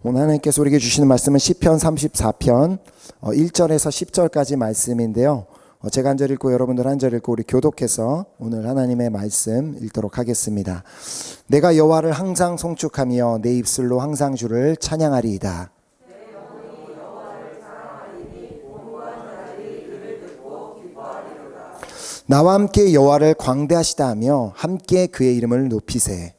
오늘 하나님께서 우리에게 주시는 말씀은 시편 34편 1절에서 10절까지 말씀인데요. 제가 한 절 읽고 여러분들 한 절 읽고 우리 교독해서 오늘 하나님의 말씀 읽도록 하겠습니다. 내가 여호와를 항상 송축하며 내 입술로 항상 주를 찬양하리이다. 나와 함께 여호와를 광대하시다 하며 함께 그의 이름을 높이세.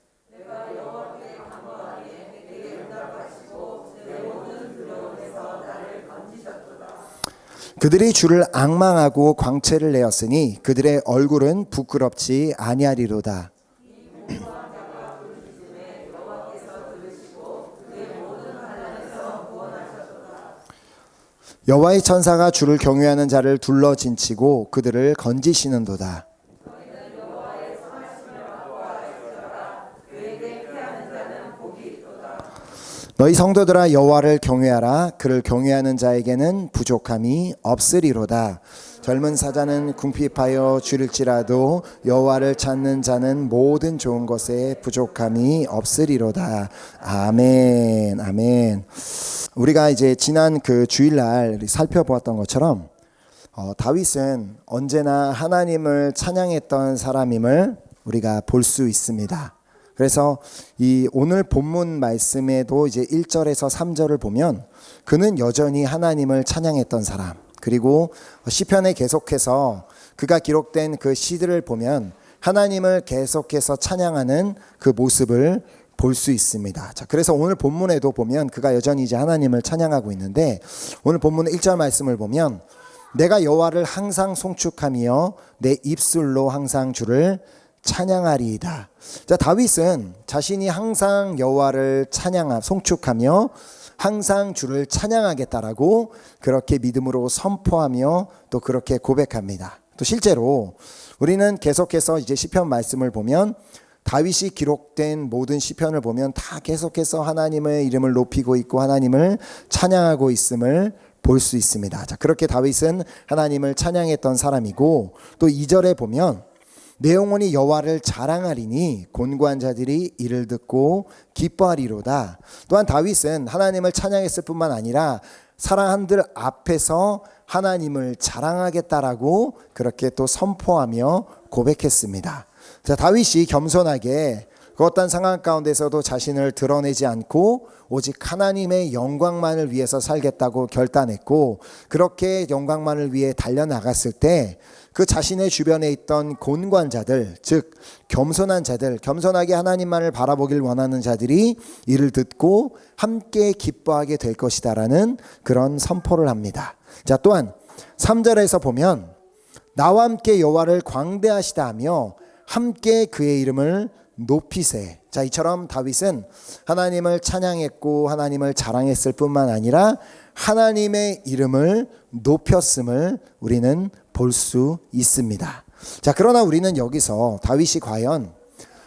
그들이 주를 앙망하고 광채를 내었으니 그들의 얼굴은 부끄럽지 아니하리로다. 여호와의 천사가 주를 경외하는 자를 둘러 진치고 그들을 건지시는도다. 너희 성도들아 여호와를 경외하라. 그를 경외하는 자에게는 부족함이 없으리로다. 젊은 사자는 궁핍하여 줄일지라도 여호와를 찾는 자는 모든 좋은 것에 부족함이 없으리로다. 아멘. 아멘. 우리가 이제 지난 그 주일날 살펴보았던 것처럼 다윗은 언제나 하나님을 찬양했던 사람임을 우리가 볼 수 있습니다. 그래서 이 오늘 본문 말씀에도 이제 1절에서 3절을 보면 그는 여전히 하나님을 찬양했던 사람, 그리고 시편에 계속해서 그가 기록된 그 시들을 보면 하나님을 계속해서 찬양하는 그 모습을 볼 수 있습니다. 자, 그래서 오늘 본문에도 보면 그가 여전히 이제 하나님을 찬양하고 있는데, 오늘 본문의 1절 말씀을 보면 내가 여호와를 항상 송축하며 내 입술로 항상 주를 찬양하리이다. 자, 다윗은 자신이 항상 여호와를 송축하며 항상 주를 찬양하겠다라고 그렇게 믿음으로 선포하며 또 그렇게 고백합니다. 또 실제로 우리는 계속해서 이제 시편 말씀을 보면 다윗이 기록된 모든 시편을 보면 다 계속해서 하나님의 이름을 높이고 있고 하나님을 찬양하고 있음을 볼 수 있습니다. 자, 그렇게 다윗은 하나님을 찬양했던 사람이고, 또 2절에 보면 내 영혼이 여호와를 자랑하리니 곤고한 자들이 이를 듣고 기뻐하리로다. 또한 다윗은 하나님을 찬양했을 뿐만 아니라 사랑한들 앞에서 하나님을 자랑하겠다라고 그렇게 또 선포하며 고백했습니다. 자, 다윗이 겸손하게 그 어떤 상황 가운데서도 자신을 드러내지 않고 오직 하나님의 영광만을 위해서 살겠다고 결단했고, 그렇게 영광만을 위해 달려나갔을 때 그 자신의 주변에 있던 곤고한 자들, 즉 겸손한 자들, 겸손하게 하나님만을 바라보길 원하는 자들이 이를 듣고 함께 기뻐하게 될 것이다라는 그런 선포를 합니다. 자, 또한 3절에서 보면 나와 함께 여호와를 광대하시다 하며 함께 그의 이름을 높이세. 자, 이처럼 다윗은 하나님을 찬양했고 하나님을 자랑했을 뿐만 아니라 하나님의 이름을 높였음을 우리는 볼 수 있습니다. 자, 그러나 우리는 여기서 다윗이 과연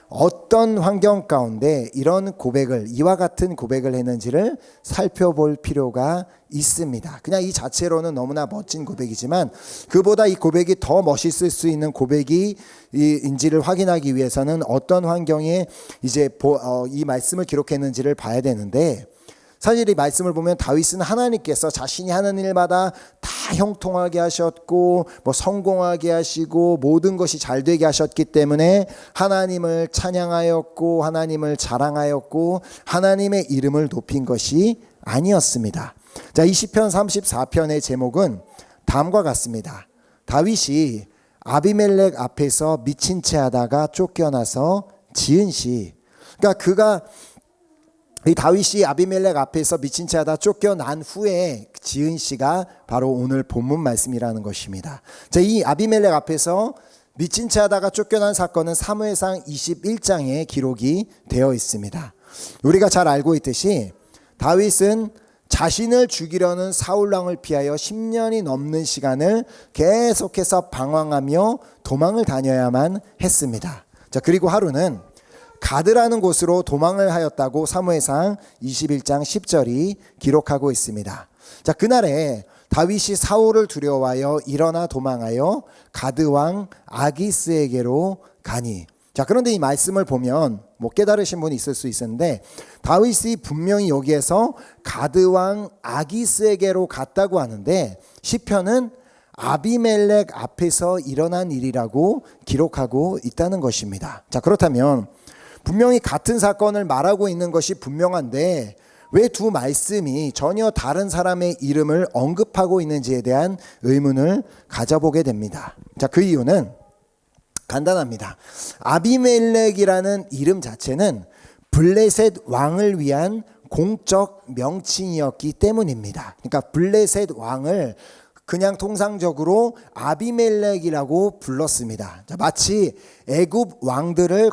어떤 환경 가운데 이런 고백을, 이와 같은 고백을 했는지를 살펴볼 필요가 있습니다. 그냥 이 자체로는 너무나 멋진 고백이지만 그보다 이 고백이 더 멋있을 수 있는 고백인지를 확인하기 위해서는 어떤 환경에 이제 이 말씀을 기록했는지를 봐야 되는데, 사실 이 말씀을 보면 다윗은 하나님께서 자신이 하는 일마다 다 형통하게 하셨고 성공하게 하시고 모든 것이 잘 되게 하셨기 때문에 하나님을 찬양하였고 하나님을 자랑하였고 하나님의 이름을 높인 것이 아니었습니다. 자, 이 시편 34편의 제목은 다음과 같습니다. 다윗이 아비멜렉 앞에서 미친 채 하다가 쫓겨나서 지은 시. 그러니까 이 다윗이 아비멜렉 앞에서 미친 채 하다 쫓겨난 후에 지은 시가 바로 오늘 본문 말씀이라는 것입니다. 자, 이 아비멜렉 앞에서 미친 채 하다가 쫓겨난 사건은 사무엘상 21장에 기록이 되어 있습니다. 우리가 잘 알고 있듯이 다윗은 자신을 죽이려는 사울왕을 피하여 10년이 넘는 시간을 계속해서 방황하며 도망을 다녀야만 했습니다. 자, 그리고 하루는 가드라는 곳으로 도망을 하였다고 사무엘상 21장 10절이 기록하고 있습니다. 자, 그날에 다윗이 사울을 두려워하여 일어나 도망하여 가드왕 아기스에게로 가니. 자, 그런데 이 말씀을 보면 깨달으신 분이 있을 수 있었는데, 다윗이 분명히 여기에서 가드 왕 아기스에게로 갔다고 하는데 시편은 아비멜렉 앞에서 일어난 일이라고 기록하고 있다는 것입니다. 자, 그렇다면 분명히 같은 사건을 말하고 있는 것이 분명한데 왜 두 말씀이 전혀 다른 사람의 이름을 언급하고 있는지에 대한 의문을 가져보게 됩니다. 자, 그 이유는 간단합니다. 아비멜렉이라는 이름 자체는 블레셋 왕을 위한 공적 명칭이었기 때문입니다. 그러니까 블레셋 왕을 그냥 통상적으로 아비멜렉이라고 불렀습니다. 자, 마치 애굽 왕들을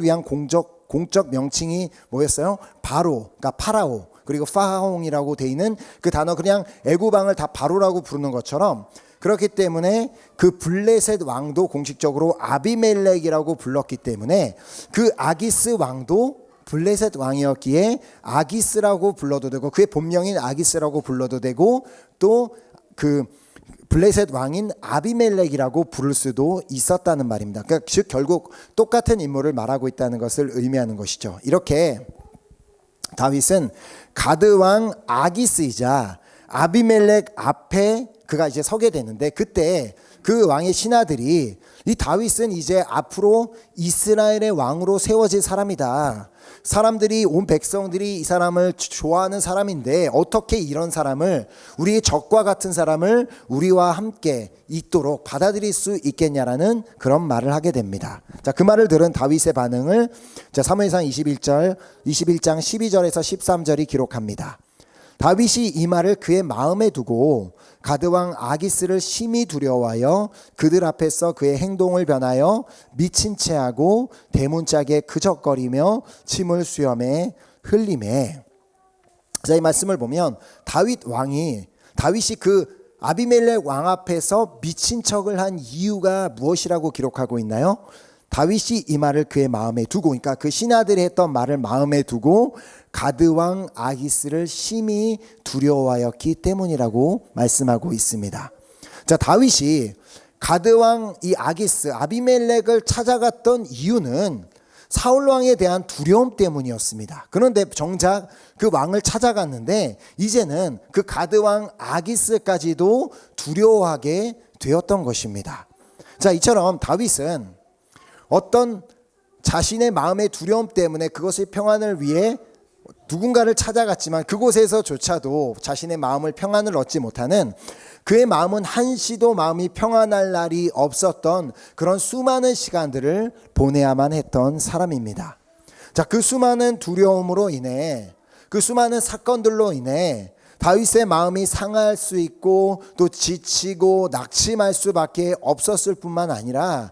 위한 공적 명칭이 뭐였어요? 바로, 그러니까 파라오, 그리고 파하옹이라고 돼 있는 그 단어, 그냥 애굽 왕을 다 바로라고 부르는 것처럼, 그렇기 때문에 그 블레셋 왕도 공식적으로 아비멜렉이라고 불렀기 때문에 그 아기스 왕도 블레셋 왕이었기에 아기스라고 불러도 되고, 그의 본명인 아기스라고 불러도 되고, 또 그 블레셋 왕인 아비멜렉이라고 부를 수도 있었다는 말입니다. 그러니까 즉 결국 똑같은 인물을 말하고 있다는 것을 의미하는 것이죠. 이렇게 다윗은 가드 왕 아기스이자 아비멜렉 앞에 그가 이제 서게 되는데, 그때 그 왕의 신하들이 이 다윗은 이제 앞으로 이스라엘의 왕으로 세워질 사람이다. 사람들이, 온 백성들이 이 사람을 좋아하는 사람인데 어떻게 이런 사람을, 우리의 적과 같은 사람을 우리와 함께 있도록 받아들일 수 있겠냐라는 그런 말을 하게 됩니다. 자, 그 말을 들은 다윗의 반응을 사무엘상 21장 12절에서 13절이 기록합니다. 다윗이 이 말을 그의 마음에 두고 가드왕 아기스를 심히 두려워하여 그들 앞에서 그의 행동을 변하여 미친 채하고 대문짝에 그적거리며 침을 수염에 흘리매. 자, 이 말씀을 보면 다윗이 그 아비멜렉 왕 앞에서 미친 척을 한 이유가 무엇이라고 기록하고 있나요? 다윗이 이 말을 그의 마음에 두고, 그러니까 그 신하들이 했던 말을 마음에 두고 가드왕 아기스를 심히 두려워하였기 때문이라고 말씀하고 있습니다. 자, 다윗이 가드왕 이 아기스, 아비멜렉을 찾아갔던 이유는 사울 왕에 대한 두려움 때문이었습니다. 그런데 정작 그 왕을 찾아갔는데 이제는 그 가드왕 아기스까지도 두려워하게 되었던 것입니다. 자, 이처럼 다윗은 어떤 자신의 마음의 두려움 때문에 그것의 평안을 위해 누군가를 찾아갔지만 그곳에서조차도 자신의 마음을 평안을 얻지 못하는, 그의 마음은 한시도 마음이 평안할 날이 없었던 그런 수많은 시간들을 보내야만 했던 사람입니다. 자, 그 수많은 두려움으로 인해, 그 수많은 사건들로 인해 다윗의 마음이 상할 수 있고 또 지치고 낙심할 수밖에 없었을 뿐만 아니라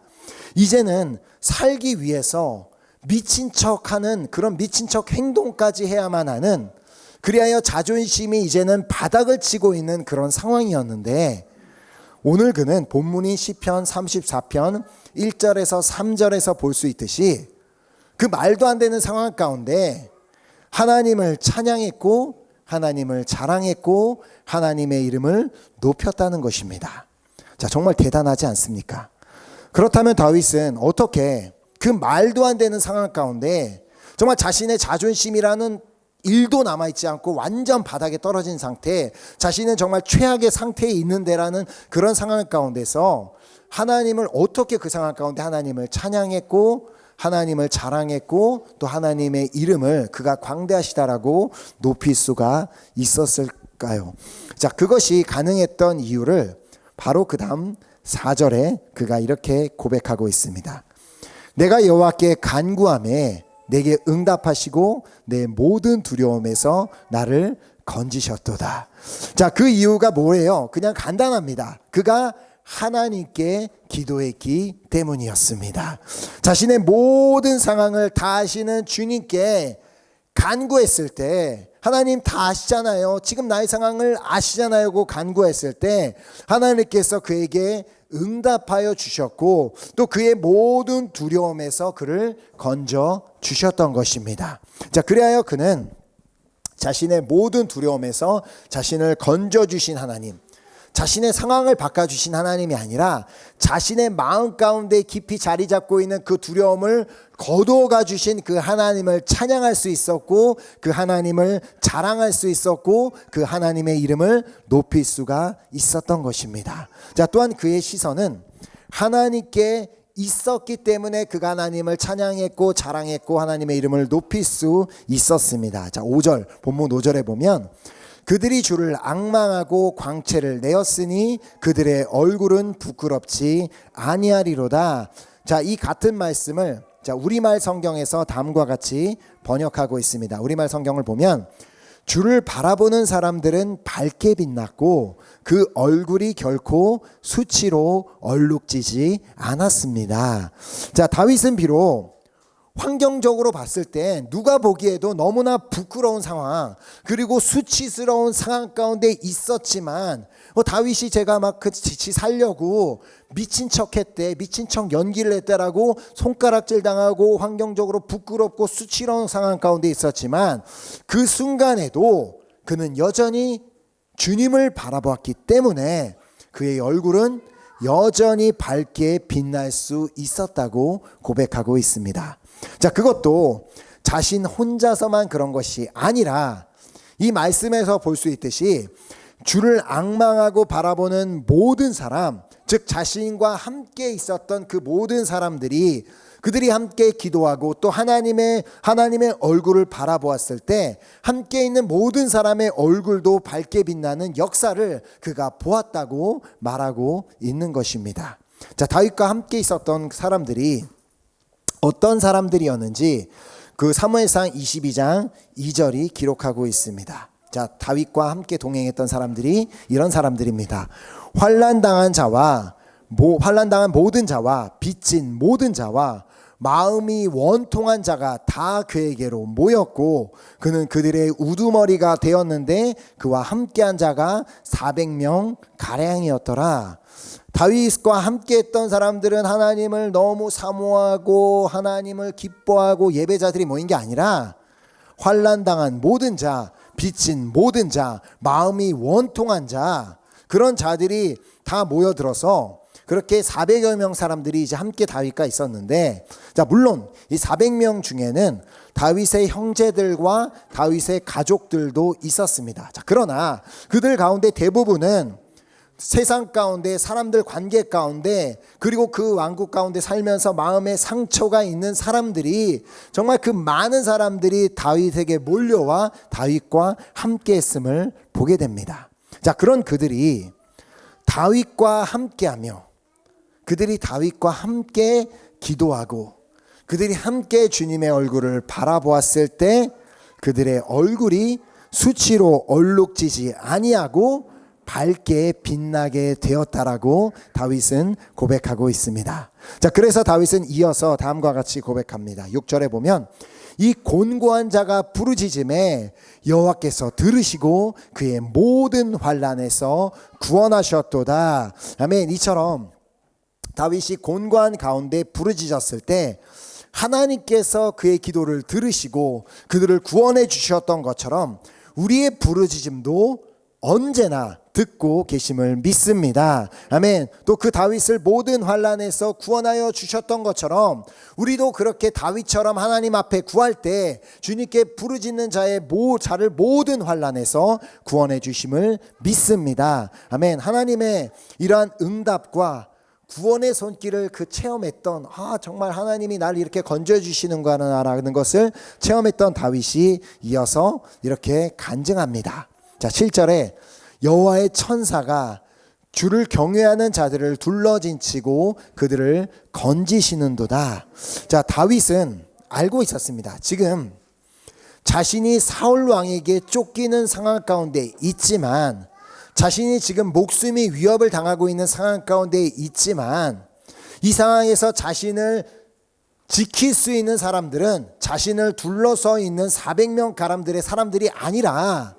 이제는 살기 위해서 미친 척하는 그런 미친 척 행동까지 해야만 하는, 그리하여 자존심이 이제는 바닥을 치고 있는 그런 상황이었는데, 오늘 그는 본문인 시편 34편 1절에서 3절에서 볼 수 있듯이 그 말도 안 되는 상황 가운데 하나님을 찬양했고 하나님을 자랑했고 하나님의 이름을 높였다는 것입니다. 자, 정말 대단하지 않습니까? 그렇다면 다윗은 어떻게 그 말도 안 되는 상황 가운데 정말 자신의 자존심이라는 일도 남아있지 않고 완전 바닥에 떨어진 상태, 자신은 정말 최악의 상태에 있는데라는 그런 상황 가운데서 하나님을 어떻게, 그 상황 가운데 하나님을 찬양했고 하나님을 자랑했고 또 하나님의 이름을 그가 광대하시다라고 높일 수가 있었을까요? 자, 그것이 가능했던 이유를 바로 그 다음 4절에 그가 이렇게 고백하고 있습니다. 내가 여호와께 간구하매 내게 응답하시고 내 모든 두려움에서 나를 건지셨도다. 자, 그 이유가 뭐예요? 그냥 간단합니다. 그가 하나님께 기도했기 때문이었습니다. 자신의 모든 상황을 다 아시는 주님께 간구했을 때, 하나님 다 아시잖아요, 지금 나의 상황을 아시잖아요 고 간구했을 때 하나님께서 그에게 응답하여 주셨고 또 그의 모든 두려움에서 그를 건져 주셨던 것입니다. 자, 그리하여 그는 자신의 모든 두려움에서 자신을 건져 주신 하나님, 자신의 상황을 바꿔주신 하나님이 아니라 자신의 마음 가운데 깊이 자리 잡고 있는 그 두려움을 거두어가 주신 그 하나님을 찬양할 수 있었고, 그 하나님을 자랑할 수 있었고, 그 하나님의 이름을 높일 수가 있었던 것입니다. 자, 또한 그의 시선은 하나님께 있었기 때문에 그가 하나님을 찬양했고 자랑했고 하나님의 이름을 높일 수 있었습니다. 자, 5절 본문 5절에 보면 그들이 주를 앙망하고 광채를 내었으니 그들의 얼굴은 부끄럽지 아니하리로다. 자, 이 같은 말씀을 우리말 성경에서 다음과 같이 번역하고 있습니다. 우리말 성경을 보면 주를 바라보는 사람들은 밝게 빛났고 그 얼굴이 결코 수치로 얼룩지지 않았습니다. 자, 다윗은 비록 환경적으로 봤을 때 누가 보기에도 너무나 부끄러운 상황, 그리고 수치스러운 상황 가운데 있었지만 다윗이 제가 막 그 지치 살려고 미친 척 했대, 미친 척 연기를 했다라고 손가락질 당하고 환경적으로 부끄럽고 수치스러운 상황 가운데 있었지만 그 순간에도 그는 여전히 주님을 바라보았기 때문에 그의 얼굴은 여전히 밝게 빛날 수 있었다고 고백하고 있습니다. 자, 그것도 자신 혼자서만 그런 것이 아니라 이 말씀에서 볼 수 있듯이 주를 앙망하고 바라보는 모든 사람, 즉 자신과 함께 있었던 그 모든 사람들이 그들이 함께 기도하고 또 하나님의 얼굴을 바라보았을 때 함께 있는 모든 사람의 얼굴도 밝게 빛나는 역사를 그가 보았다고 말하고 있는 것입니다. 자, 다윗과 함께 있었던 사람들이 어떤 사람들이었는지 그 사무엘상 22장 2절이 기록하고 있습니다. 자, 다윗과 함께 동행했던 사람들이 이런 사람들입니다. 환난당한 모든 자와 빚진 모든 자와 마음이 원통한 자가 다 그에게로 모였고 그는 그들의 우두머리가 되었는데 그와 함께한 자가 400명 가량이었더라. 다윗과 함께했던 사람들은 하나님을 너무 사모하고 하나님을 기뻐하고 예배자들이 모인 게 아니라 환난당한 모든 자, 빚진 모든 자, 마음이 원통한 자, 그런 자들이 다 모여들어서 그렇게 400여 명 사람들이 이제 함께 다윗과 있었는데, 자, 물론 이 400명 중에는 다윗의 형제들과 다윗의 가족들도 있었습니다. 자, 그러나 그들 가운데 대부분은 세상 가운데 사람들 관계 가운데 그리고 그 왕국 가운데 살면서 마음에 상처가 있는 사람들이 정말 그 많은 사람들이 다윗에게 몰려와 다윗과 함께 했음을 보게 됩니다. 자, 그런 그들이 다윗과 함께하며 그들이 다윗과 함께 기도하고 그들이 함께 주님의 얼굴을 바라보았을 때 그들의 얼굴이 수치로 얼룩지지 아니하고 밝게 빛나게 되었다라고 다윗은 고백하고 있습니다. 자, 그래서 다윗은 이어서 다음과 같이 고백합니다. 6절에 보면 이 곤고한 자가 부르짖음에 여호와께서 들으시고 그의 모든 환난에서 구원하셨도다. 아멘. 이처럼 다윗이 곤고한 가운데 부르짖었을 때 하나님께서 그의 기도를 들으시고 그들을 구원해 주셨던 것처럼 우리의 부르짖음도 언제나 듣고 계심을 믿습니다. 아멘. 또 그 다윗을 모든 환난에서 구원하여 주셨던 것처럼 우리도 그렇게 다윗처럼 하나님 앞에 구할 때 주님께 부르짖는 자를 모든 환난에서 구원해 주심을 믿습니다. 아멘. 하나님의 이러한 응답과 구원의 손길을 체험했던, 정말 하나님이 날 이렇게 건져 주시는구나라는 것을 체험했던 다윗이 이어서 이렇게 간증합니다. 자, 7절에 여호와의 천사가 주를 경외하는 자들을 둘러진치고 그들을 건지시는도다. 자, 다윗은 알고 있었습니다. 지금 자신이 사울 왕에게 쫓기는 상황 가운데 있지만, 자신이 지금 목숨이 위협을 당하고 있는 상황 가운데 있지만, 이 상황에서 자신을 지킬 수 있는 사람들은 자신을 둘러서 있는 400명 가람들의 사람들이 아니라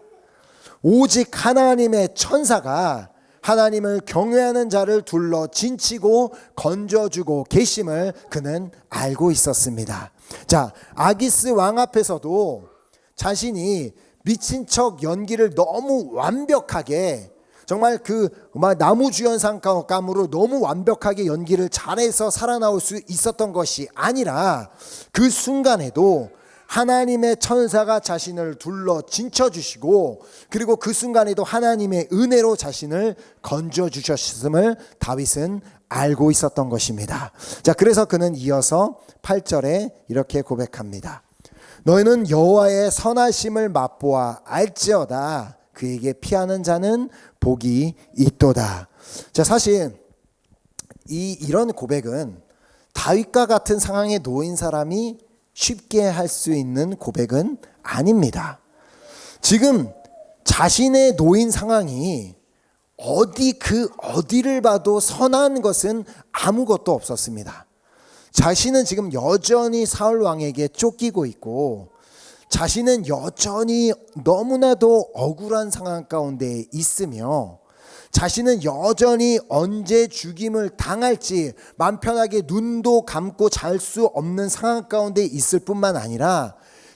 오직 하나님의 천사가 하나님을 경외하는 자를 둘러 진치고 건져주고 계심을 그는 알고 있었습니다. 자, 아기스 왕 앞에서도 자신이 미친 척 연기를 너무 완벽하게 정말 그 나무주연상감으로 너무 완벽하게 연기를 잘해서 살아나올 수 있었던 것이 아니라 그 순간에도 하나님의 천사가 자신을 둘러 진쳐주시고 그리고 그 순간에도 하나님의 은혜로 자신을 건져주셨음을 다윗은 알고 있었던 것입니다. 자, 그래서 그는 이어서 8절에 이렇게 고백합니다. 너희는 여호와의 선하심을 맛보아 알지어다. 그에게 피하는 자는 복이 있도다. 자, 사실 이런 고백은 다윗과 같은 상황에 놓인 사람이 쉽게 할 수 있는 고백은 아닙니다. 지금 자신의 놓인 상황이 어디를 봐도 선한 것은 아무것도 없었습니다. 자신은 지금 여전히 사울 왕에게 쫓기고 있고 자신은 여전히 너무나도 억울한 상황 가운데 있으며 자신은 여전히 언제 죽임을 당할지 맘 편하게 눈도 감고 잘 수 없는 상황 가운데 있을 뿐만 아니라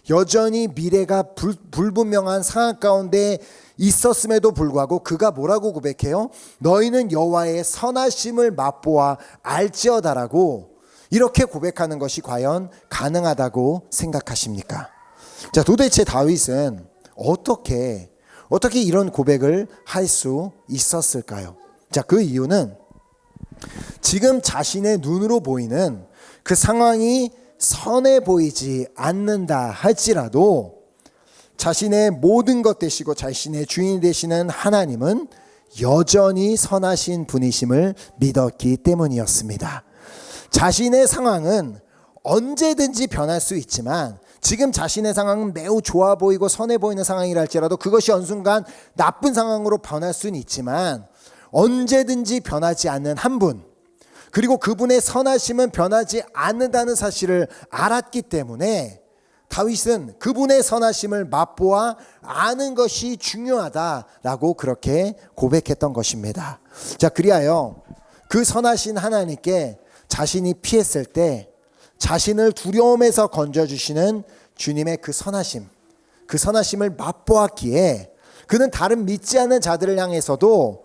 여전히 미래가 불분명한 상황 가운데 있었음에도 불구하고 그가 뭐라고 고백해요? 너희는 여호와의 선하심을 맛보아 알지어다라고 이렇게 고백하는 것이 과연 가능하다고 생각하십니까? 자, 도대체 다윗은 어떻게 이런 고백을 할 수 있었을까요? 자, 그 이유는 지금 자신의 눈으로 보이는 그 상황이 선해 보이지 않는다 할지라도 자신의 모든 것 되시고 자신의 주인이 되시는 하나님은 여전히 선하신 분이심을 믿었기 때문이었습니다. 자신의 상황은 언제든지 변할 수 있지만 지금 자신의 상황은 매우 좋아 보이고 선해 보이는 상황이랄지라도 그것이 어느 순간 나쁜 상황으로 변할 수는 있지만 언제든지 변하지 않는 한 분, 그리고 그분의 선하심은 변하지 않는다는 사실을 알았기 때문에 다윗은 그분의 선하심을 맛보아 아는 것이 중요하다라고 그렇게 고백했던 것입니다. 자, 그리하여 그 선하신 하나님께 자신이 피했을 때 자신을 두려움에서 건져주시는 주님의 그 선하심을 맛보았기에 그는 다른 믿지 않는 자들을 향해서도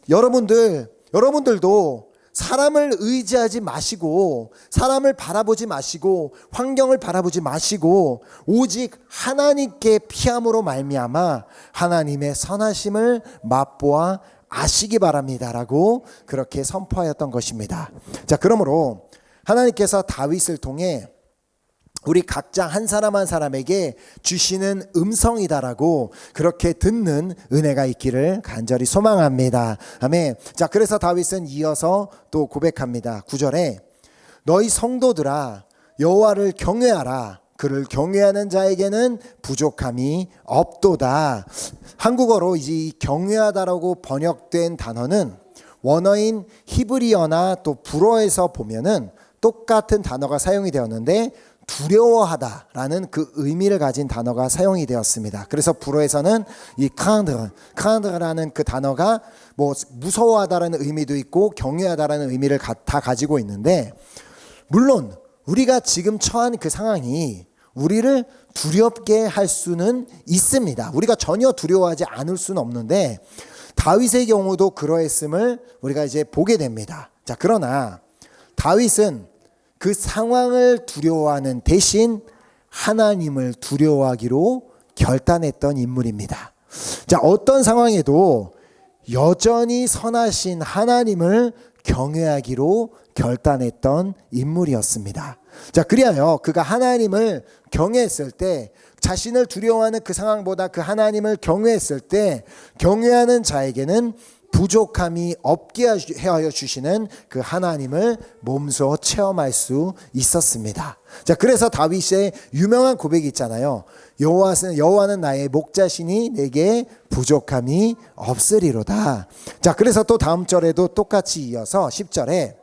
여러분들도 사람을 의지하지 마시고 사람을 바라보지 마시고 환경을 바라보지 마시고 오직 하나님께 피함으로 말미암아 하나님의 선하심을 맛보아 아시기 바랍니다라고 그렇게 선포하였던 것입니다. 자, 그러므로 하나님께서 다윗을 통해 우리 각자 한 사람 한 사람에게 주시는 음성이다라고 그렇게 듣는 은혜가 있기를 간절히 소망합니다. 아멘. 자, 그래서 다윗은 이어서 또 고백합니다. 9절에 너희 성도들아 여호와를 경외하라. 그를 경외하는 자에게는 부족함이 없도다. 한국어로 이 경외하다라고 번역된 단어는 원어인 히브리어나 또 불어에서 보면은 똑같은 단어가 사용이 되었는데 두려워하다라는 그 의미를 가진 단어가 사용이 되었습니다. 그래서 불어에서는 이 크란드라는 그 단어가 뭐 무서워하다라는 의미도 있고 경외하다라는 의미를 다 가지고 있는데 물론 우리가 지금 처한 그 상황이 우리를 두렵게 할 수는 있습니다. 우리가 전혀 두려워하지 않을 수는 없는데 다윗의 경우도 그러했음을 우리가 이제 보게 됩니다. 자, 그러나 다윗은 그 상황을 두려워하는 대신 하나님을 두려워하기로 결단했던 인물입니다. 자, 어떤 상황에도 여전히 선하신 하나님을 경외하기로 결단했던 인물이었습니다. 자, 그리하여 그가 하나님을 경외했을 때 자신을 두려워하는 그 상황보다 그 하나님을 경외했을 때 경외하는 자에게는 부족함이 없게 하여 주시는 그 하나님을 몸소 체험할 수 있었습니다. 자, 그래서 다윗의 유명한 고백이 있잖아요. 여호와는 나의 목자시니 내게 부족함이 없으리로다. 자, 그래서 또 다음 절에도 똑같이 이어서 10절에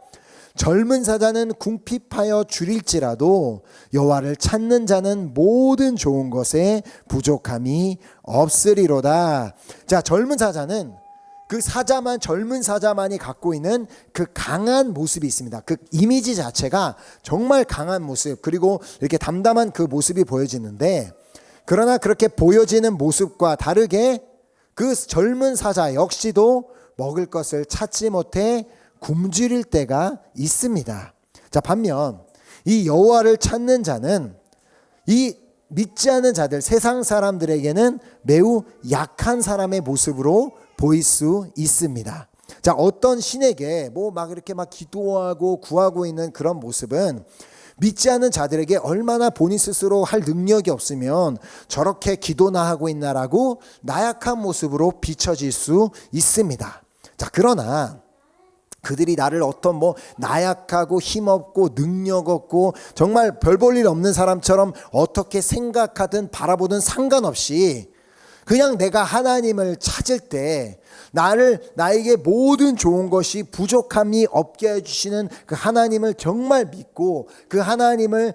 젊은 사자는 궁핍하여 줄일지라도 여호와를 찾는 자는 모든 좋은 것에 부족함이 없으리로다. 자, 젊은 사자는 젊은 사자만이 갖고 있는 그 강한 모습이 있습니다. 그 이미지 자체가 정말 강한 모습, 그리고 이렇게 담담한 그 모습이 보여지는데, 그러나 그렇게 보여지는 모습과 다르게 그 젊은 사자 역시도 먹을 것을 찾지 못해 굶주릴 때가 있습니다. 자, 반면 이 여호와를 찾는 자는 이 믿지 않는 자들, 세상 사람들에게는 매우 약한 사람의 모습으로 보일 수 있습니다. 자, 어떤 신에게 막 이렇게 기도하고 구하고 있는 그런 모습은 믿지 않는 자들에게 얼마나 본인 스스로 할 능력이 없으면 저렇게 기도나 하고 있나라고 나약한 모습으로 비춰질 수 있습니다. 자, 그러나 그들이 나를 어떤 나약하고 힘없고 능력 없고 정말 별 볼 일 없는 사람처럼 어떻게 생각하든 바라보든 상관없이 그냥 내가 하나님을 찾을 때 나에게 모든 좋은 것이 부족함이 없게 해주시는 그 하나님을 정말 믿고 그 하나님을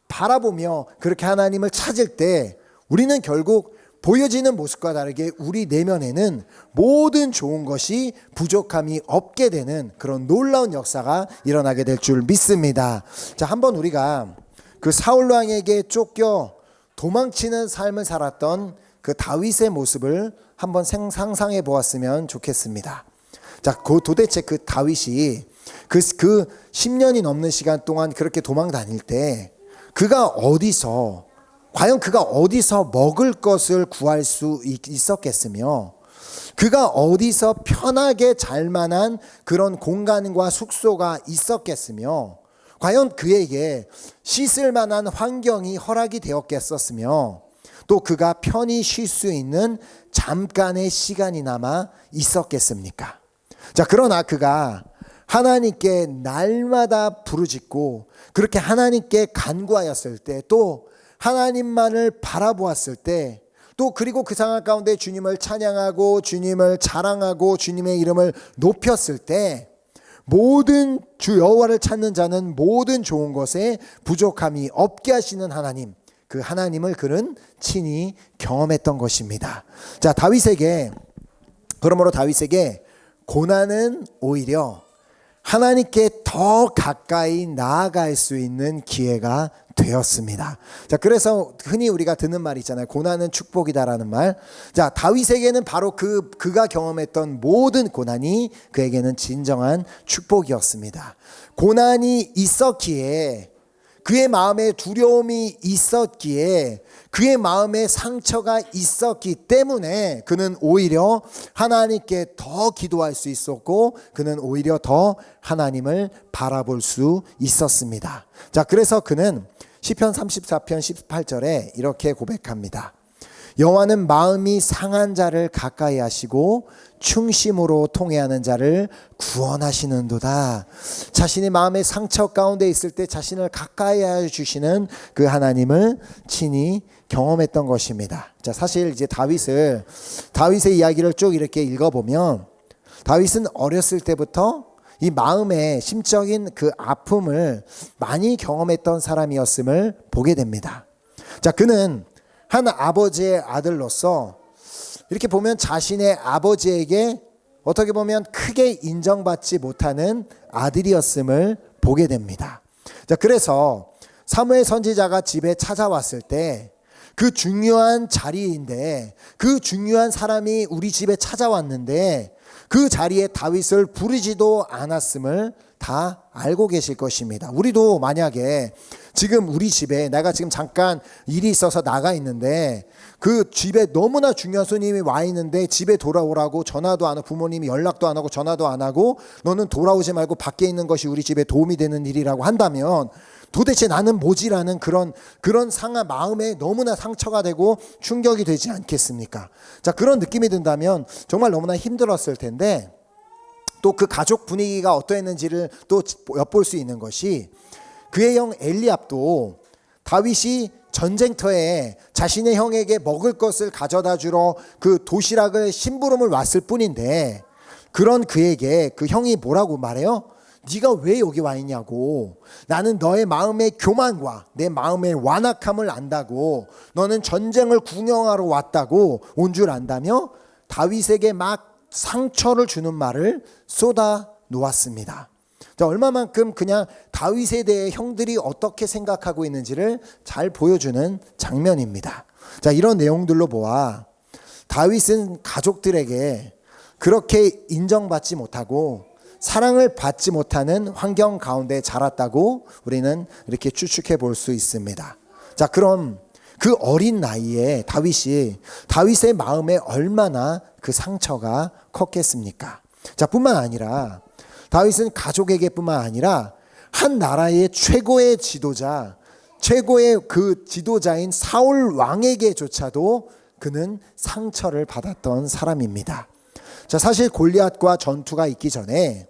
바라보며 그렇게 하나님을 찾을 때 우리는 결국 보여지는 모습과 다르게 우리 내면에는 모든 좋은 것이 부족함이 없게 되는 그런 놀라운 역사가 일어나게 될 줄 믿습니다. 자, 한번 우리가 그 사울 왕에게 쫓겨 도망치는 삶을 살았던 그 다윗의 모습을 한번 상상해 보았으면 좋겠습니다. 자, 도대체 그 다윗이 그 10년이 넘는 시간 동안 그렇게 도망 다닐 때 과연 그가 어디서 먹을 것을 구할 수 있었겠으며 그가 어디서 편하게 잘 만한 그런 공간과 숙소가 있었겠으며 과연 그에게 씻을 만한 환경이 허락이 되었겠었으며 또 그가 편히 쉴 수 있는 잠깐의 시간이나마 있었겠습니까? 자, 그러나 그가 하나님께 날마다 부르짖고 그렇게 하나님께 간구하였을 때 또 하나님만을 바라보았을 때 또 그리고 그 상황 가운데 주님을 찬양하고 주님을 자랑하고 주님의 이름을 높였을 때 모든 주 여호와를 찾는 자는 모든 좋은 것에 부족함이 없게 하시는 하나님, 그 하나님을 그는 친히 경험했던 것입니다. 자, 그러므로 다윗에게 고난은 오히려 하나님께 더 가까이 나아갈 수 있는 기회가 되었습니다. 자, 그래서 흔히 우리가 듣는 말이 있잖아요. 고난은 축복이다라는 말. 자, 다윗에게는 바로 그가 경험했던 모든 고난이 그에게는 진정한 축복이었습니다. 고난이 있었기에 그의 마음에 두려움이 있었기에 그의 마음에 상처가 있었기 때문에 그는 오히려 하나님께 더 기도할 수 있었고 그는 오히려 더 하나님을 바라볼 수 있었습니다. 자, 그래서 그는 시편 34편 18절에 이렇게 고백합니다. 여호와는 마음이 상한 자를 가까이 하시고 충심으로 통회하는 자를 구원하시는도다. 자신의 마음의 상처 가운데 있을 때 자신을 가까이 해주시는 그 하나님을 친히 경험했던 것입니다. 자, 사실 이제 다윗의 이야기를 쭉 이렇게 읽어보면 다윗은 어렸을 때부터 이 마음의 심적인 그 아픔을 많이 경험했던 사람이었음을 보게 됩니다. 자, 그는 한 아버지의 아들로서 이렇게 보면 자신의 아버지에게 어떻게 보면 크게 인정받지 못하는 아들이었음을 보게 됩니다. 자, 그래서 사무엘 선지자가 집에 찾아왔을 때 그 중요한 자리인데 그 중요한 사람이 우리 집에 찾아왔는데 그 자리에 다윗을 부르지도 않았음을 다 알고 계실 것입니다. 우리도 만약에 지금 우리 집에 내가 지금 잠깐 일이 있어서 나가 있는데 그 집에 너무나 중요한 손님이 와 있는데 집에 돌아오라고 전화도 안 하고 부모님이 연락도 안 하고 전화도 안 하고 너는 돌아오지 말고 밖에 있는 것이 우리 집에 도움이 되는 일이라고 한다면 도대체 나는 뭐지라는 그런 상한 마음에 너무나 상처가 되고 충격이 되지 않겠습니까? 자, 그런 느낌이 든다면 정말 너무나 힘들었을 텐데 또 그 가족 분위기가 어떠했는지를 또 엿볼 수 있는 것이 그의 형 엘리압도 다윗이 전쟁터에 자신의 형에게 먹을 것을 가져다 주러 그 도시락을 심부름을 왔을 뿐인데 그런 그에게 그 형이 뭐라고 말해요? 네가 왜 여기 와 있냐고. 나는 너의 마음의 교만과 내 마음의 완악함을 안다고. 너는 전쟁을 구경하러 왔다고 온 줄 안다며 다윗에게 막 상처를 주는 말을 쏟아 놓았습니다. 자, 얼마만큼 그냥 다윗에 대해 형들이 어떻게 생각하고 있는지를 잘 보여주는 장면입니다. 자, 이런 내용들로 보아 다윗은 가족들에게 그렇게 인정받지 못하고 사랑을 받지 못하는 환경 가운데 자랐다고 우리는 이렇게 추측해 볼 수 있습니다. 자, 그럼 그 어린 나이에 다윗의 마음에 얼마나 그 상처가 컸겠습니까? 자, 뿐만 아니라 다윗은 가족에게뿐만 아니라 한 나라의 최고의 지도자, 최고의 그 지도자인 사울 왕에게조차도 그는 상처를 받았던 사람입니다. 자, 사실 골리앗과 전투가 있기 전에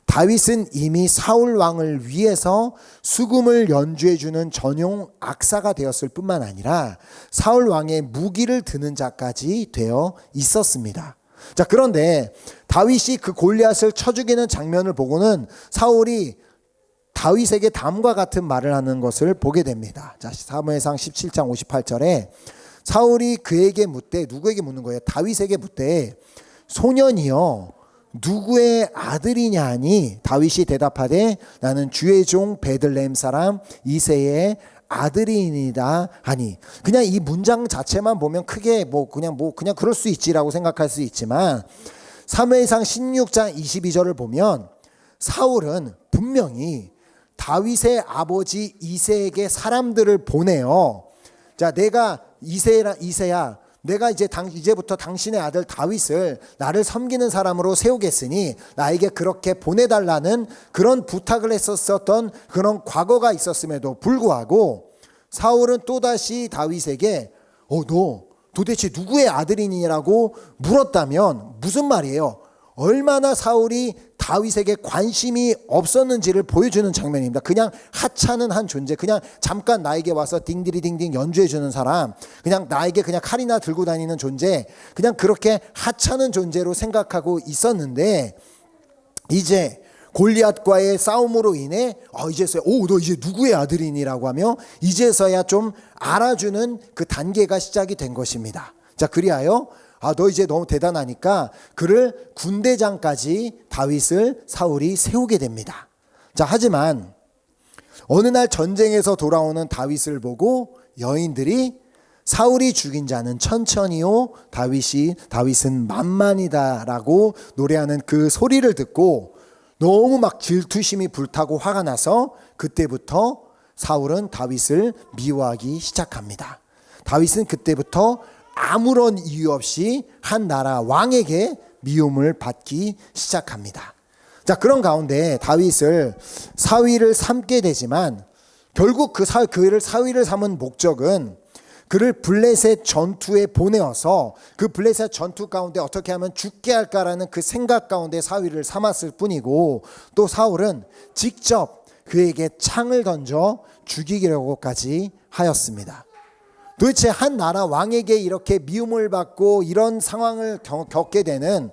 다윗은 이미 사울 왕을 위해서 수금을 연주해주는 전용 악사가 되었을 뿐만 아니라 사울 왕의 무기를 드는 자까지 되어 있었습니다. 자, 그런데 다윗이 그 골리앗을 쳐 죽이는 장면을 보고는 사울이 다윗에게 다음과 같은 말을 하는 것을 보게 됩니다. 자, 사무엘상 17장 58절에 사울이 그에게 묻되, 누구에게 묻는 거예요? 다윗에게 묻되, 소년이여 누구의 아들이냐 하니 다윗이 대답하되 나는 주의 종 베들레헴 사람 이새의 아들이니이다 하니, 그냥 이 문장 자체만 보면 크게 그냥 그럴 수 있지라고 생각할 수 있지만 사무엘상 16장 22절을 보면 사울은 분명히 다윗의 아버지 이새에게 사람들을 보내요. 자, 내가 이새야 내가 이제부터 당신의 아들 다윗을 나를 섬기는 사람으로 세우겠으니 나에게 그렇게 보내달라는 그런 부탁을 했었던 그런 과거가 있었음에도 불구하고 사울은 또다시 다윗에게 너 도대체 누구의 아들이니라고 물었다면 무슨 말이에요? 얼마나 사울이 다윗에게 관심이 없었는지를 보여주는 장면입니다. 그냥 하찮은 한 존재, 그냥 잠깐 나에게 와서 딩디리딩딩 연주해주는 사람, 그냥 나에게 그냥 칼이나 들고 다니는 존재, 그냥 그렇게 하찮은 존재로 생각하고 있었는데 이제 골리앗과의 싸움으로 인해 이제서야 너 이제 누구의 아들이니라고 하며 이제서야 좀 알아주는 그 단계가 시작이 된 것입니다. 자, 그리하여 너 이제 너무 대단하니까 그를 군대장까지 다윗을 사울이 세우게 됩니다. 자, 하지만 어느 날 전쟁에서 돌아오는 다윗을 보고 여인들이 사울이 죽인 자는 천천히요 다윗은 만만이다라고 노래하는 그 소리를 듣고 너무 막 질투심이 불타고 화가 나서 그때부터 사울은 다윗을 미워하기 시작합니다. 다윗은 그때부터 아무런 이유 없이 한 나라 왕에게 미움을 받기 시작합니다. 자, 그런 가운데 다윗을 사위를 삼게 되지만 결국 그를 사위를 삼은 목적은 그를 블레셋 전투에 보내어서 그 블레셋 전투 가운데 어떻게 하면 죽게 할까라는 그 생각 가운데 사위를 삼았을 뿐이고, 또 사울은 직접 그에게 창을 던져 죽이려고까지 하였습니다. 도대체 한 나라 왕에게 이렇게 미움을 받고 이런 상황을 겪게 되는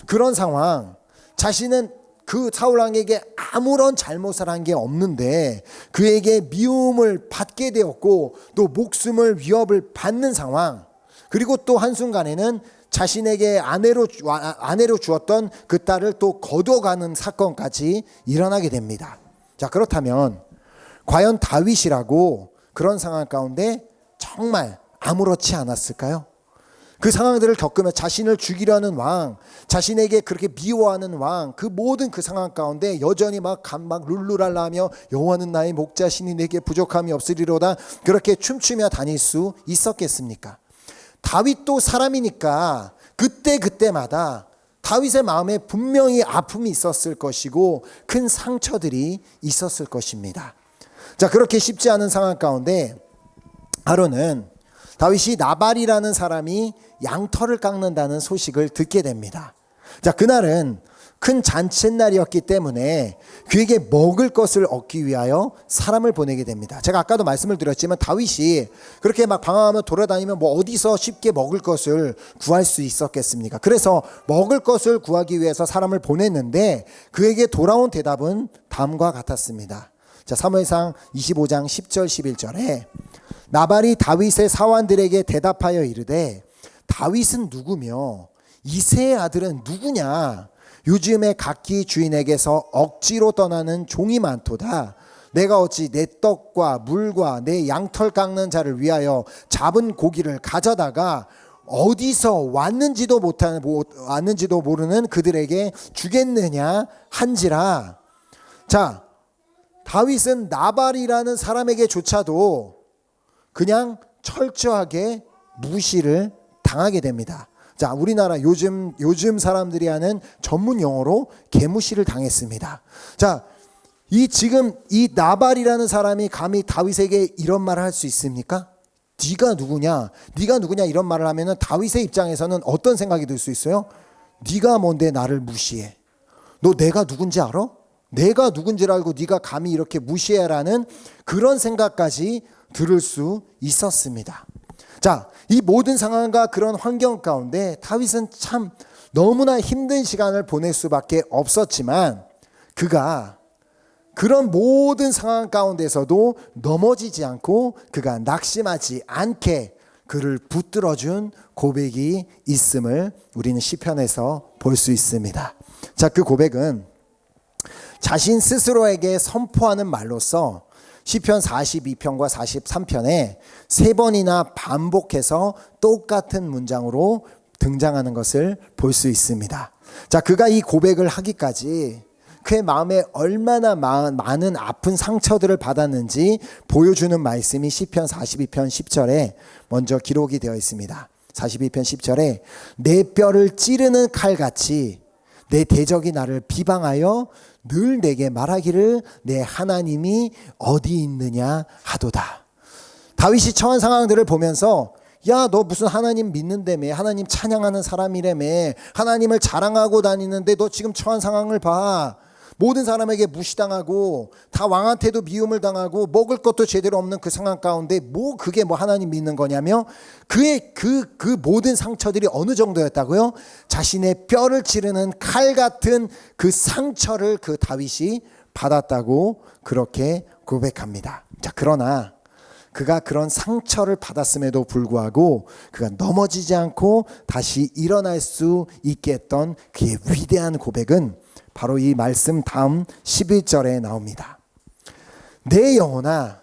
그런 상황, 자신은 그 사울 왕에게 아무런 잘못을 한 게 없는데 그에게 미움을 받게 되었고 또 목숨을 위협을 받는 상황, 그리고 또 한순간에는 자신에게 아내로 주었던 그 딸을 또 거둬가는 사건까지 일어나게 됩니다. 자, 그렇다면 과연 다윗이라고 그런 상황 가운데 정말 아무렇지 않았을까요? 그 상황들을 겪으며 자신을 죽이려는 왕, 자신에게 그렇게 미워하는 왕, 그 모든 그 상황 가운데 여전히 막 룰루랄라 하며 여호와는 나의 목자시니 내게 부족함이 없으리로다 그렇게 춤추며 다닐 수 있었겠습니까? 다윗도 사람이니까 그때마다 다윗의 마음에 분명히 아픔이 있었을 것이고 큰 상처들이 있었을 것입니다. 자, 그렇게 쉽지 않은 상황 가운데 하루는 다윗이 나발이라는 사람이 양털을 깎는다는 소식을 듣게 됩니다. 자, 그날은 큰 잔칫날이었기 때문에 그에게 먹을 것을 얻기 위하여 사람을 보내게 됩니다. 제가 아까도 말씀을 드렸지만 다윗이 그렇게 막 방황하며 돌아다니면 어디서 쉽게 먹을 것을 구할 수 있었겠습니까? 그래서 먹을 것을 구하기 위해서 사람을 보냈는데 그에게 돌아온 대답은 다음과 같았습니다. 자, 사무엘상 25장 10절 11절에 나발이 다윗의 사환들에게 대답하여 이르되 다윗은 누구며 이새의 아들은 누구냐? 요즘에 각기 주인에게서 억지로 떠나는 종이 많도다. 내가 어찌 내 떡과 물과 내 양털 깎는 자를 위하여 잡은 고기를 가져다가 어디서 왔는지도 모르는 그들에게 주겠느냐 한지라. 자, 다윗은 나발이라는 사람에게조차도 그냥 철저하게 무시를 당하게 됩니다. 자, 우리나라 요즘 사람들이 하는 전문 용어로 개무시를 당했습니다. 자, 지금 이 나발이라는 사람이 감히 다윗에게 이런 말을 할 수 있습니까? 네가 누구냐 이런 말을 하면은 다윗의 입장에서는 어떤 생각이 들 수 있어요? 네가 뭔데 나를 무시해? 너 내가 누군지 알아? 내가 누군지를 알고 네가 감히 이렇게 무시해라는 그런 생각까지 들을 수 있었습니다. 자, 이 모든 상황과 그런 환경 가운데 다윗은 참 너무나 힘든 시간을 보낼 수밖에 없었지만 그가 그런 모든 상황 가운데서도 넘어지지 않고 그가 낙심하지 않게 그를 붙들어준 고백이 있음을 우리는 시편에서 볼 수 있습니다. 자, 그 고백은 자신 스스로에게 선포하는 말로서 시편 42편과 43편에 3번이나 반복해서 똑같은 문장으로 등장하는 것을 볼 수 있습니다. 자, 그가 이 고백을 하기까지 그의 마음에 얼마나 많은 아픈 상처들을 받았는지 보여주는 말씀이 시편 42편 10절에 먼저 기록이 되어 있습니다. 42편 10절에 내 뼈를 찌르는 칼같이 내 대적이 나를 비방하여 늘 내게 말하기를 내 하나님이 어디 있느냐 하도다. 다윗이 처한 상황들을 보면서 야, 너 무슨 하나님 믿는다며, 하나님 찬양하는 사람이라며, 하나님을 자랑하고 다니는데 너 지금 처한 상황을 봐. 모든 사람에게 무시당하고 다 왕한테도 미움을 당하고 먹을 것도 제대로 없는 그 상황 가운데 그게 하나님 믿는 거냐며 그의 그 모든 상처들이 어느 정도였다고요? 자신의 뼈를 찌르는 칼 같은 그 상처를 그 다윗이 받았다고 그렇게 고백합니다. 자, 그러나 그가 그런 상처를 받았음에도 불구하고 그가 넘어지지 않고 다시 일어날 수 있게 했던 그의 위대한 고백은 바로 이 말씀 다음 11절에 나옵니다. 내 영혼아,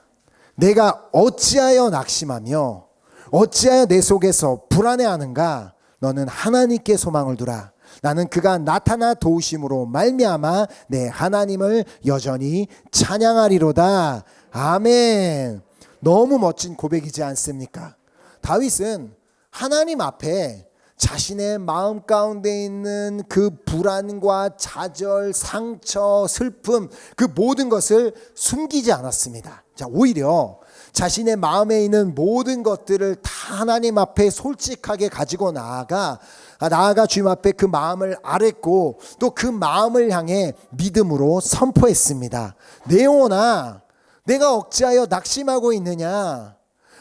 내가 어찌하여 낙심하며 어찌하여 내 속에서 불안해하는가? 너는 하나님께 소망을 두라. 나는 그가 나타나 도우심으로 말미암아 내 하나님을 여전히 찬양하리로다. 아멘. 너무 멋진 고백이지 않습니까? 다윗은 하나님 앞에 자신의 마음 가운데 있는 그 불안과 좌절, 상처, 슬픔 그 모든 것을 숨기지 않았습니다. 자, 오히려 자신의 마음에 있는 모든 것들을 다 하나님 앞에 솔직하게 가지고 나아가 주님 앞에 그 마음을 아뢰고 또 그 마음을 향해 믿음으로 선포했습니다. 내 영혼아, 내가 어찌하여 낙심하고 있느냐?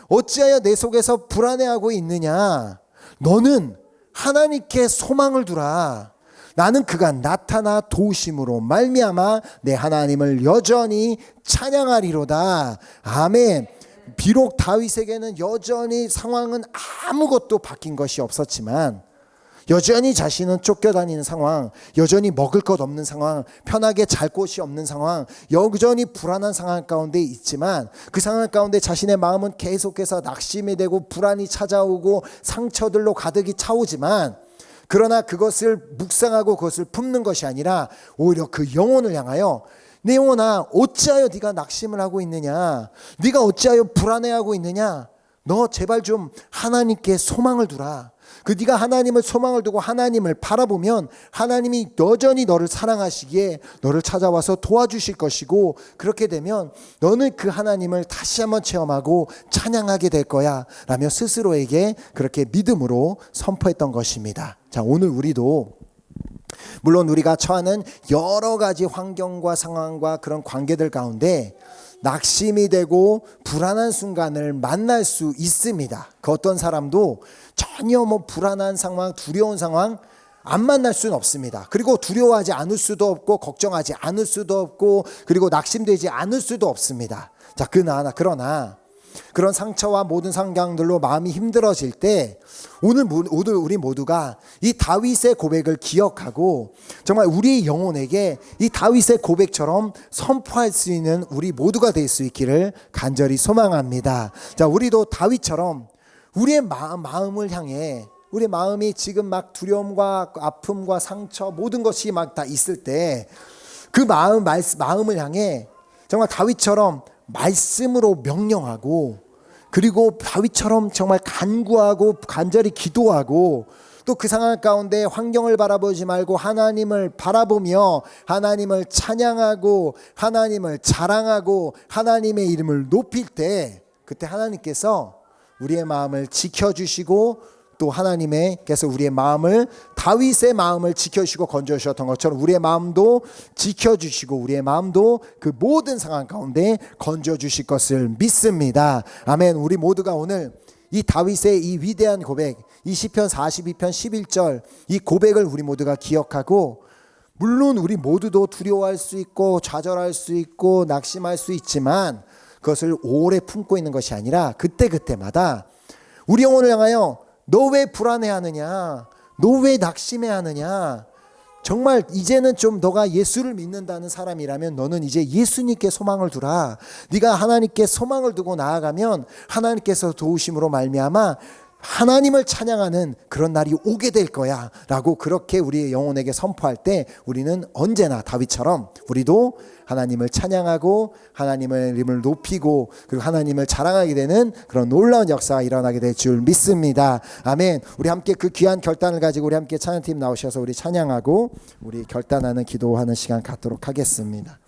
어찌하여 내 속에서 불안해하고 있느냐? 너는 하나님께 소망을 두라. 나는 그가 나타나 도우심으로 말미암아 내 하나님을 여전히 찬양하리로다. 아멘. 비록 다윗에게는 여전히 상황은 아무것도 바뀐 것이 없었지만 여전히 자신은 쫓겨다니는 상황, 여전히 먹을 것 없는 상황, 편하게 잘 곳이 없는 상황, 여전히 불안한 상황 가운데 있지만 그 상황 가운데 자신의 마음은 계속해서 낙심이 되고 불안이 찾아오고 상처들로 가득히 차오지만 그러나 그것을 묵상하고 그것을 품는 것이 아니라 오히려 그 영혼을 향하여 내 영혼아, 어찌하여 네가 낙심을 하고 있느냐? 네가 어찌하여 불안해하고 있느냐? 너 제발 좀 하나님께 소망을 두라. 네가 하나님을 소망을 두고 하나님을 바라보면 하나님이 여전히 너를 사랑하시기에 너를 찾아와서 도와주실 것이고 그렇게 되면 너는 그 하나님을 다시 한번 체험하고 찬양하게 될 거야 라며 스스로에게 그렇게 믿음으로 선포했던 것입니다. 자, 오늘 우리도 물론 우리가 처하는 여러 가지 환경과 상황과 그런 관계들 가운데 낙심이 되고 불안한 순간을 만날 수 있습니다. 그 어떤 사람도 전혀 불안한 상황, 두려운 상황 안 만날 수는 없습니다. 그리고 두려워하지 않을 수도 없고 걱정하지 않을 수도 없고 그리고 낙심되지 않을 수도 없습니다. 자, 그러나 그런 상처와 모든 상황들로 마음이 힘들어질 때 오늘 우리 모두가 이 다윗의 고백을 기억하고 정말 우리 영혼에게 이 다윗의 고백처럼 선포할 수 있는 우리 모두가 될 수 있기를 간절히 소망합니다. 자, 우리도 다윗처럼 우리의 마음을 향해 우리 마음이 지금 막 두려움과 아픔과 상처 모든 것이 막 다 있을 때 그 마음을 향해 정말 다윗처럼 말씀으로 명령하고, 그리고 다윗처럼 정말 간구하고 간절히 기도하고, 또 그 상황 가운데 환경을 바라보지 말고 하나님을 바라보며 하나님을 찬양하고 하나님을 자랑하고 하나님의 이름을 높일 때, 그때 하나님께서 우리의 마음을 지켜주시고, 또 하나님께서 우리의 마음을, 다윗의 마음을 지켜주시고 건져주셨던 것처럼 우리의 마음도 지켜주시고 우리의 마음도 그 모든 상황 가운데 건져주실 것을 믿습니다. 아멘. 우리 모두가 오늘 이 다윗의 이 위대한 고백, 이 시편 42편 11절 이 고백을 우리 모두가 기억하고, 물론 우리 모두도 두려워할 수 있고 좌절할 수 있고 낙심할 수 있지만 그것을 오래 품고 있는 것이 아니라 그때그때마다 우리 영혼을 향하여 너 왜 불안해하느냐, 너 왜 낙심해하느냐, 정말 이제는 좀 너가 예수를 믿는다는 사람이라면 너는 이제 예수님께 소망을 두라. 네가 하나님께 소망을 두고 나아가면 하나님께서 도우심으로 말미암아 하나님을 찬양하는 그런 날이 오게 될 거야 라고 그렇게 우리의 영혼에게 선포할 때 우리는 언제나 다윗처럼 우리도 하나님을 찬양하고 하나님의 이름을 높이고 그리고 하나님을 자랑하게 되는 그런 놀라운 역사가 일어나게 될 줄 믿습니다. 아멘. 우리 함께 그 귀한 결단을 가지고 우리 함께 찬양팀 나오셔서 우리 찬양하고 우리 결단하는 기도하는 시간 갖도록 하겠습니다.